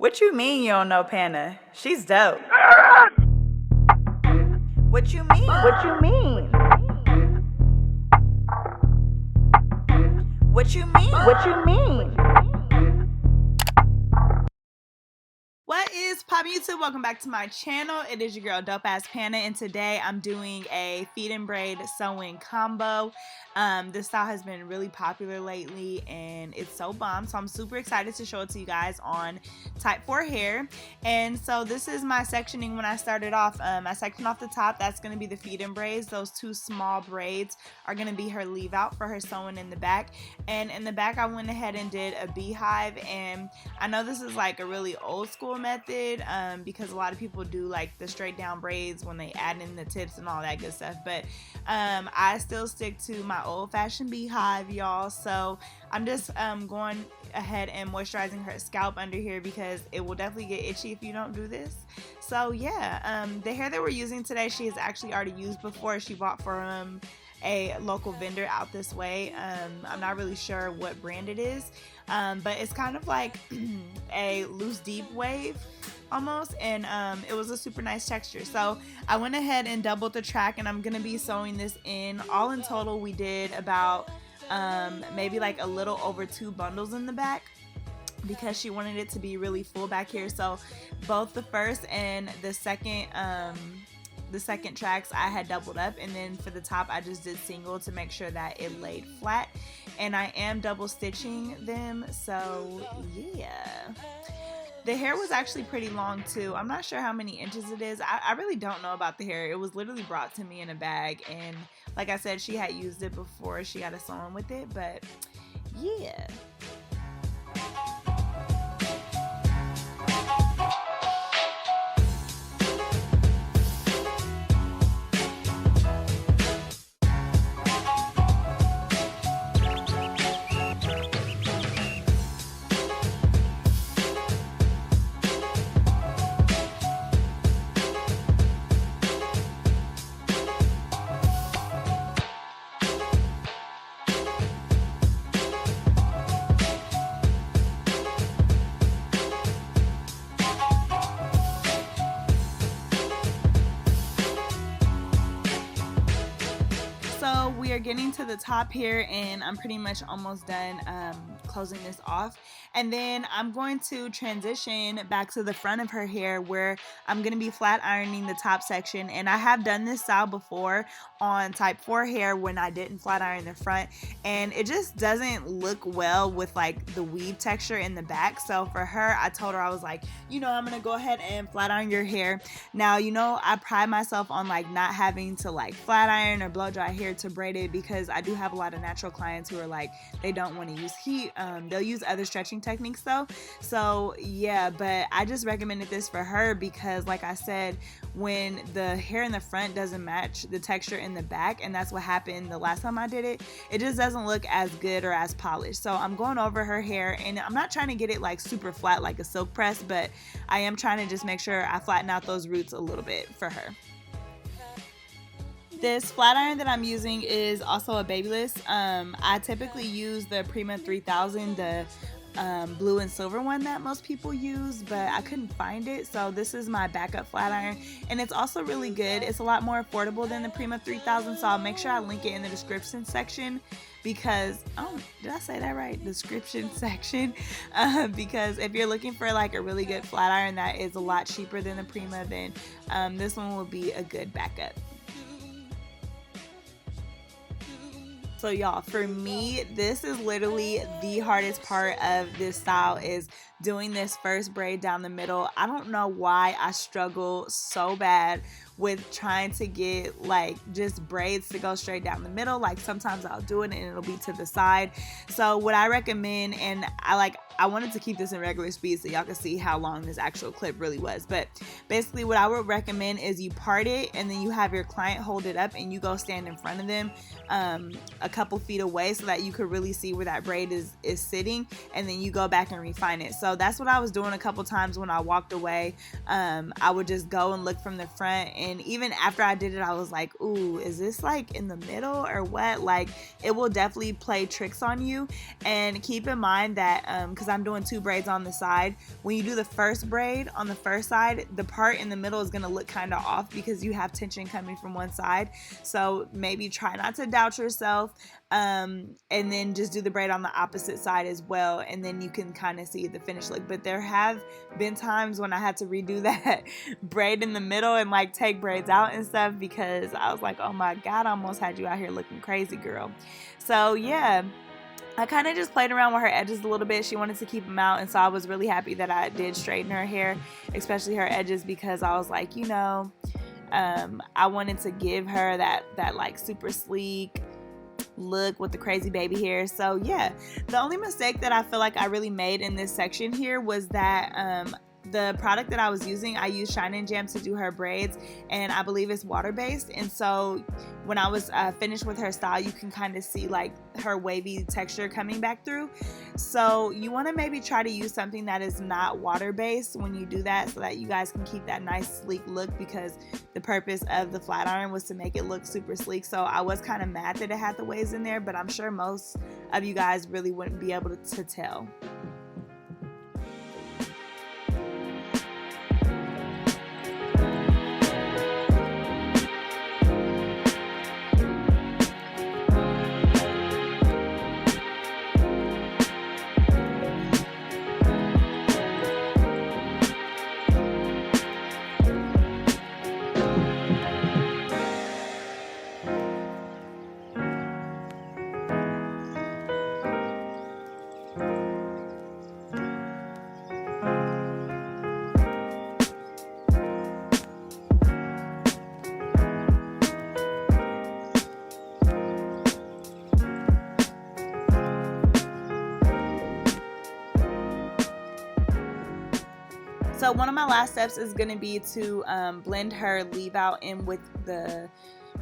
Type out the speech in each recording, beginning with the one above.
What you mean you don't know Pana? She's dope. What you mean? What you mean? What you mean? What you mean? What is poppin' YouTube? Welcome back to my channel. It is your girl DOPEaxXPANA, and today I'm doing a feed and braid sew-in combo. This style has been really popular lately and it's so bomb, so I'm super excited to show it to you guys on type 4 hair. And so this is my sectioning. When I started off, I sectioned off the top. That's going to be the feed and braids. Those two small braids are going to be her leave out for her sewing in the back. And in the back I went ahead and did a beehive, and I know this is like a really old school method because a lot of people do like the straight down braids when they add in the tips and all that good stuff, but I still stick to my old-fashioned beehive, y'all. So I'm just going ahead and moisturizing her scalp under here because it will definitely get itchy if you don't do this. So yeah, the hair that we're using today, she has actually already used before. She bought from a local vendor out this way. I'm not really sure what brand it is, but it's kind of like a loose deep wave almost, and it was a super nice texture. So I went ahead and doubled the track, and I'm gonna be sewing this in. All in total we did about maybe like a little over 2 bundles in the back, because she wanted it to be really full back here. So both the first and the second tracks I had doubled up, and then for the top I just did single to make sure that it laid flat, and I am double stitching them. So yeah, the hair was actually pretty long too. I'm not sure how many inches it is. I really don't know about the hair. It was literally brought to me in a bag, and like I said, she had used it before she got a sewing with it, but yeah. So we are getting to the top here, and I'm pretty much almost done closing this off, and then I'm going to transition back to the front of her hair where I'm going to be flat ironing the top section. And I have done this style before on type 4 hair when I didn't flat iron the front, and it just doesn't look well with like the weave texture in the back. So for her, I told her, I was like, you know, I'm gonna go ahead and flat iron your hair. Now, you know, I pride myself on like not having to like flat iron or blow dry hair to braid it, because I do have a lot of natural clients who are like, they don't want to use heat. They'll use other stretching techniques though. So yeah, but I just recommended this for her because like I said, when the hair in the front doesn't match the texture in the back, and that's what happened the last time I did it, it just doesn't look as good or as polished. So I'm going over her hair, and I'm not trying to get it like super flat like a silk press, but I am trying to just make sure I flatten out those roots a little bit for her. This flat iron that I'm using is also a Babyless. I typically use the Prima 3000, the blue and silver one that most people use, but I couldn't find it, so this is my backup flat iron, and it's also really good. It's a lot more affordable than the Prima 3000, so I'll make sure I link it in the description section, because did I say that right? Description section. Because if you're looking for like a really good flat iron that is a lot cheaper than the Prima, then this one will be a good backup. So y'all, for me, this is literally the hardest part of this style, is doing this first braid down the middle. I don't know why I struggle so bad with trying to get like just braids to go straight down the middle. Like sometimes I'll do it and it'll be to the side. So what I recommend, and I wanted to keep this in regular speed so y'all can see how long this actual clip really was, but basically what I would recommend is you part it, and then you have your client hold it up, and you go stand in front of them a couple feet away so that you could really see where that braid is sitting, and then you go back and refine it. So so that's what I was doing a couple times when I walked away. I would just go and look from the front, and even after I did it, I was like, ooh, is this like in the middle or what? Like, it will definitely play tricks on you. And keep in mind that because I'm doing 2 braids on the side, when you do the first braid on the first side, the part in the middle is going to look kind of off because you have tension coming from one side. So maybe try not to doubt yourself, and then just do the braid on the opposite side as well, and then you can kind of see the finished look. But there have been times when I had to redo that braid in the middle and like take braids out and stuff, because I was like, oh my god, I almost had you out here looking crazy, girl. So yeah, I kind of just played around with her edges a little bit. She wanted to keep them out, and so I was really happy that I did straighten her hair, especially her edges, because I was like, you know, I wanted to give her that like super sleek look with the crazy baby hair. So yeah, the only mistake that I feel like I really made in this section here was that the product that I was using, I used Shine and Jam to do her braids, and I believe it's water-based. And so when I was finished with her style, you can kind of see like her wavy texture coming back through. So you want to maybe try to use something that is not water-based when you do that, so that you guys can keep that nice sleek look, because the purpose of the flat iron was to make it look super sleek. So I was kind of mad that it had the waves in there, but I'm sure most of you guys really wouldn't be able to tell. So one of my last steps is going to be to blend her leave out in with the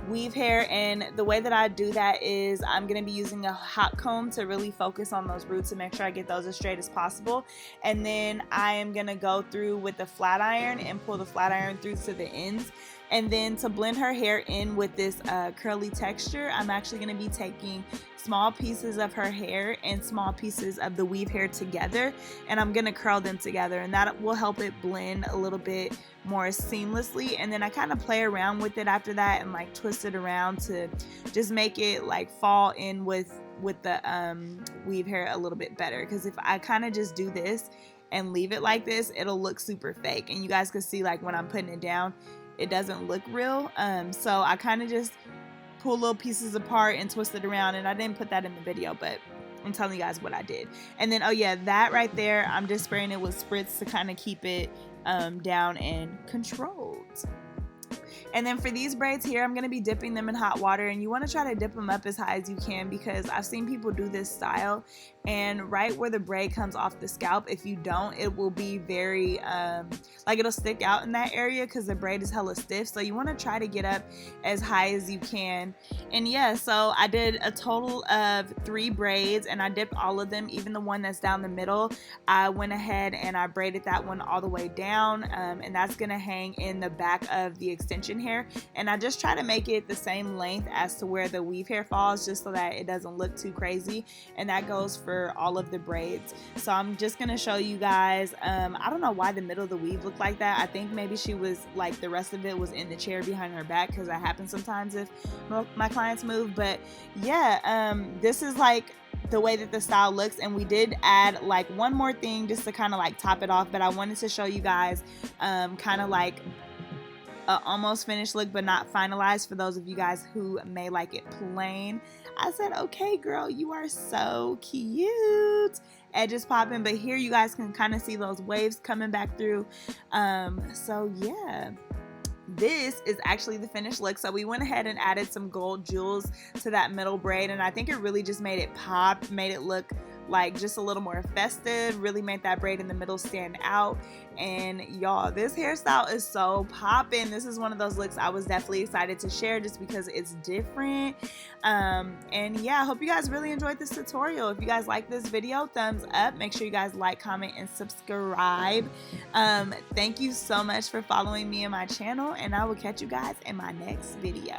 weave hair, and the way that I do that is I'm going to be using a hot comb to really focus on those roots and make sure I get those as straight as possible. And then I am going to go through with the flat iron and pull the flat iron through to the ends. And then to blend her hair in with this curly texture, I'm actually going to be taking small pieces of her hair and small pieces of the weave hair together, and I'm going to curl them together, and that will help it blend a little bit more seamlessly. And then I kind of play around with it after that and like twist it around to just make it like fall in with the weave hair a little bit better, because if I kind of just do this and leave it like this, it'll look super fake, and you guys can see like when I'm putting it down, it doesn't look real. So I kind of just pull little pieces apart and twist it around, and I didn't put that in the video, but I'm telling you guys what I did. And then, oh yeah, that right there, I'm just spraying it with spritz to kind of keep it down and controlled. And then for these braids here, I'm going to be dipping them in hot water, and you want to try to dip them up as high as you can, because I've seen people do this style and right where the braid comes off the scalp, if you don't, it will be very like it'll stick out in that area because the braid is hella stiff. So you want to try to get up as high as you can. And yeah, so I did a total of 3 braids, and I dipped all of them, even the one that's down the middle. I went ahead and I braided that one all the way down, and that's going to hang in the back of the extension hair. And I just try to make it the same length as to where the weave hair falls, just so that it doesn't look too crazy. And that goes for all of the braids. So I'm just going to show you guys. I don't know why the middle of the weave looked like that. I think maybe she was like, the rest of it was in the chair behind her back, because that happens sometimes if my clients move. But yeah, this is like the way that the style looks. And we did add like one more thing just to kind of like top it off, but I wanted to show you guys kind of like a almost finished look, but not finalized, for those of you guys who may like it plain. I said, okay girl, you are so cute. Edges popping, but here you guys can kind of see those waves coming back through. So yeah, this is actually the finished look. So we went ahead and added some gold jewels to that middle braid, and I think it really just made it pop, made it look like just a little more festive, really made that braid in the middle stand out. And y'all, this hairstyle is so popping. This is one of those looks I was definitely excited to share just because it's different. And yeah, I hope you guys really enjoyed this tutorial. If you guys like this video, thumbs up. Make sure you guys like, comment, and subscribe. Thank you so much for following me and my channel, and I will catch you guys in my next video.